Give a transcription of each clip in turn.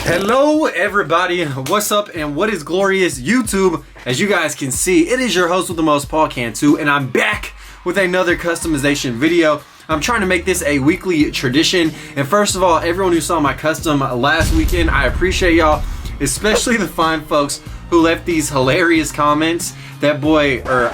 Hello everybody, what's up and what is glorious YouTube? As you guys can see, it is your host with the most, Paul Cantu, and I'm back with another customization video. I'm trying to make this a weekly tradition, and first of all, everyone who saw my custom last weekend, I appreciate y'all, especially the fine folks who left these hilarious comments. That boy, or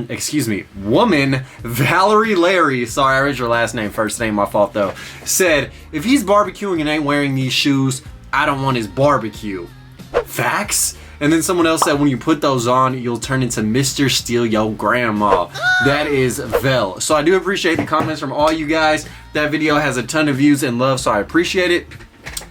excuse me, woman, Valerie Larry, sorry I read your last name first name, my fault though, said, if he's barbecuing and ain't wearing these shoes, I don't want his barbecue. Facts? And then someone else said when you put those on, you'll turn into Mr. Steal Yo Grandma. That is Vel. So I do appreciate the comments from all you guys. That video has a ton of views and love, so I appreciate it.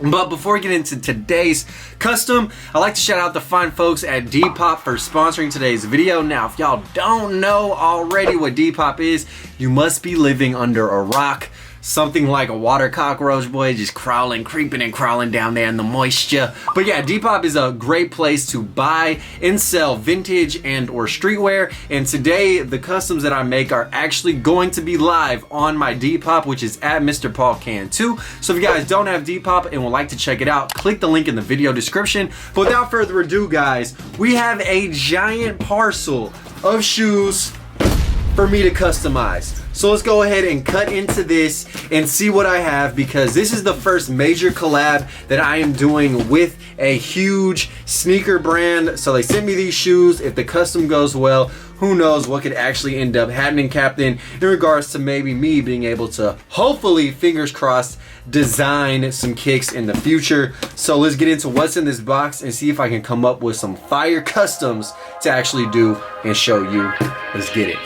But before we get into today's custom, I'd like to shout out the fine folks at Depop for sponsoring today's video. Now, if y'all don't know already what Depop is, you must be living under a rock. Something like a water cockroach, boy, just crawling, creeping and crawling down there in the moisture. But yeah, Depop is a great place to buy and sell vintage and or streetwear. And today, the customs that I make are actually going to be live on my Depop, which is at Mr. Paul Cantu. So if you guys don't have Depop and would like to check it out, click the link in the video description. But without further ado, guys, we have a giant parcel of shoes for me to customize. So let's go ahead and cut into this and see what I have, because this is the first major collab that I am doing with a huge sneaker brand. So they sent me these shoes. If the custom goes well, who knows what could actually end up happening, Captain, in regards to maybe me being able to, hopefully, fingers crossed, design some kicks in the future. So let's get into what's in this box and see if I can come up with some fire customs to actually do and show you. Let's get it.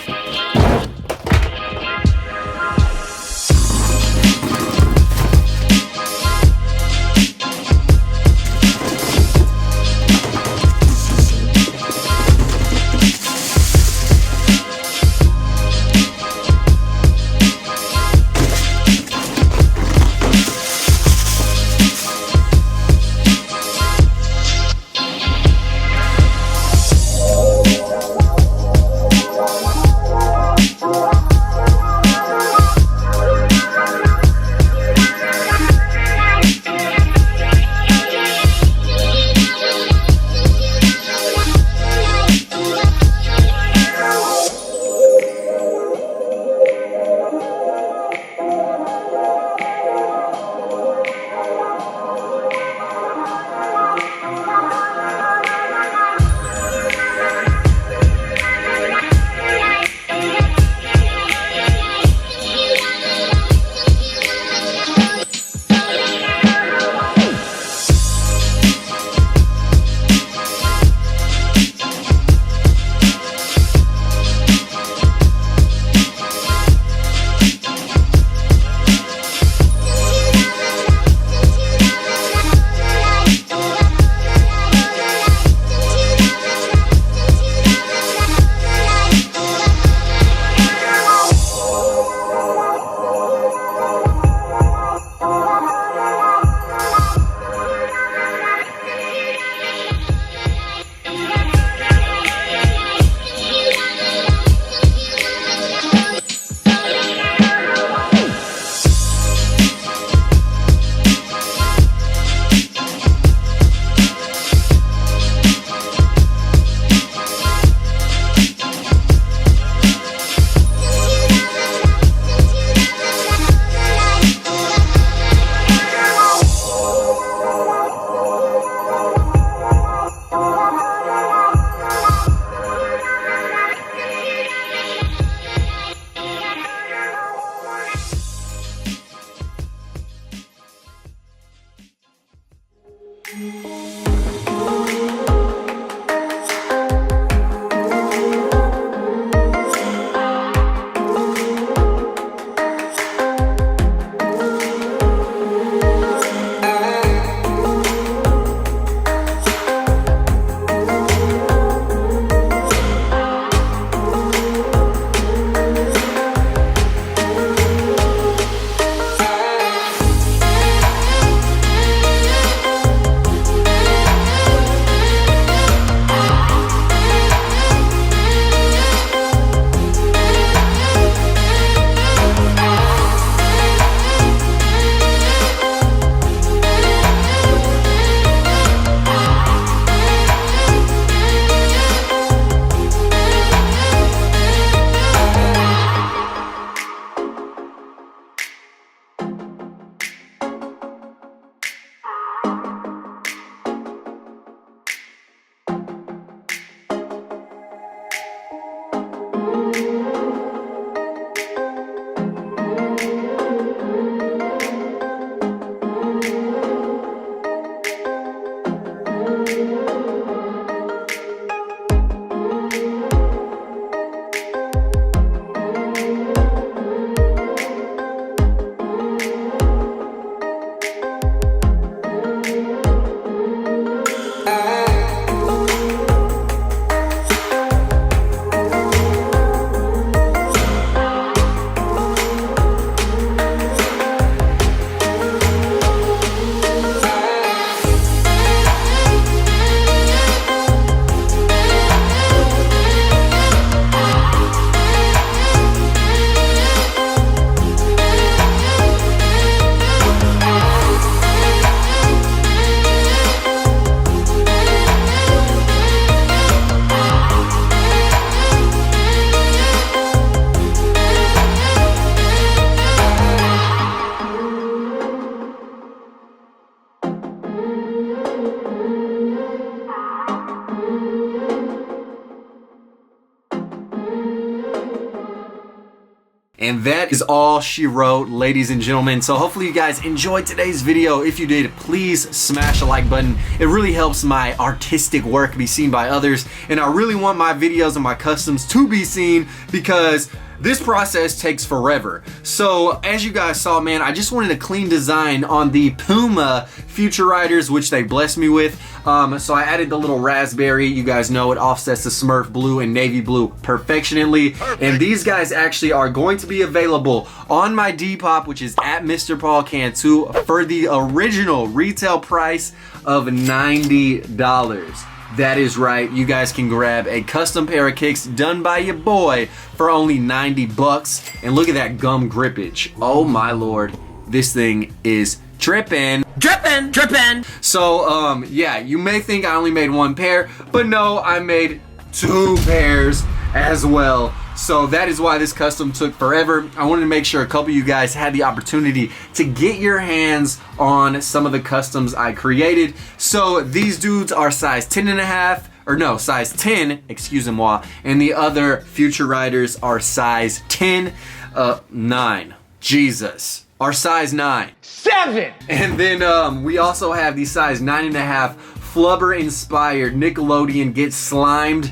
And that is all she wrote, ladies and gentlemen. So hopefully you guys enjoyed today's video. If you did, please smash the like button. It really helps my artistic work be seen by others. And I really want my videos and my customs to be seen because this process takes forever. So as you guys saw, man, I just wanted a clean design on the Puma Future Riders, which they blessed me with. So I added the little raspberry. You guys know it offsets the Smurf blue and navy blue perfectionately. Perfect. And these guys actually are going to be available on my Depop, which is at Mr. Paul Cantu, for the original retail price of $90. That is right, you guys can grab a custom pair of kicks done by your boy for only 90 bucks. And look at that gum grippage. Oh my lord, this thing is dripping. Dripping, dripping. So yeah, you may think I only made one pair, but no, I made 2 pairs as well. So that is why this custom took forever. I wanted to make sure a couple of you guys had the opportunity to get your hands on some of the customs I created. So these dudes are size 10.5, or no, size 10, excusez-moi, and the other Future Riders are size 9. Jesus. Are size 9. 7! And then we also have the size 9.5 Flubber inspired Nickelodeon Get Slimed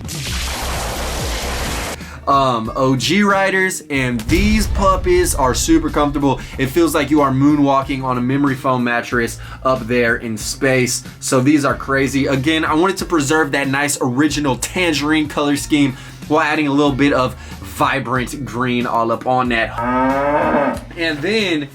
OG riders, and these puppies are super comfortable. It feels like you are moonwalking on a memory foam mattress up there in space. So these are crazy. Again, I wanted to preserve that nice original tangerine color scheme while adding a little bit of vibrant green all up on that. And then,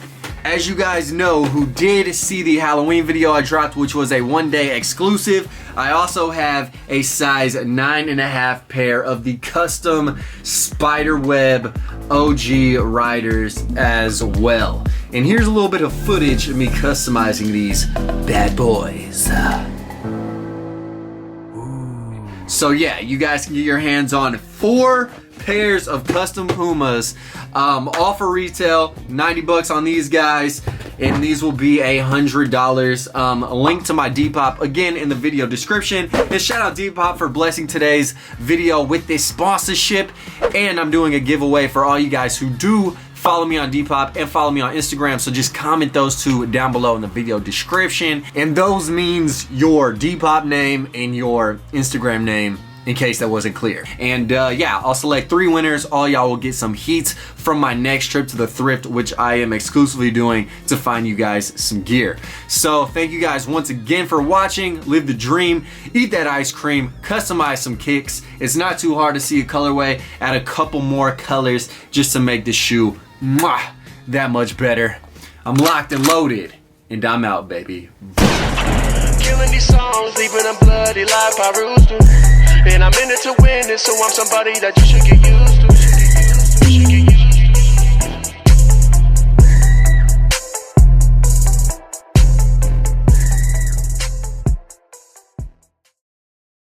as you guys know who did see the Halloween video I dropped, which was a one-day exclusive, I also have a size 9.5 pair of the custom Spiderweb OG Riders as well. And here's a little bit of footage of me customizing these bad boys. So yeah, you guys can get your hands on 4 pairs of custom Pumas, all for retail, 90 bucks on these guys, and these will be $100. A link to my Depop again in the video description. And shout out Depop for blessing today's video with this sponsorship. And I'm doing a giveaway for all you guys who do follow me on Depop and follow me on Instagram. So just comment those 2 down below in the video description. And those means your Depop name and your Instagram name, in case that wasn't clear. And yeah, I'll select 3 winners. All y'all will get some heats from my next trip to the thrift, which I am exclusively doing to find you guys some gear. So thank you guys once again for watching. Live the dream, eat that ice cream, customize some kicks. It's not too hard to see a colorway, add a couple more colors just to make this shoe that much better. I'm locked and loaded, and I'm out, baby. Killing these songs, leaving them bloody like Parustu. And I'm in it to win it, so I'm somebody that you should get used to.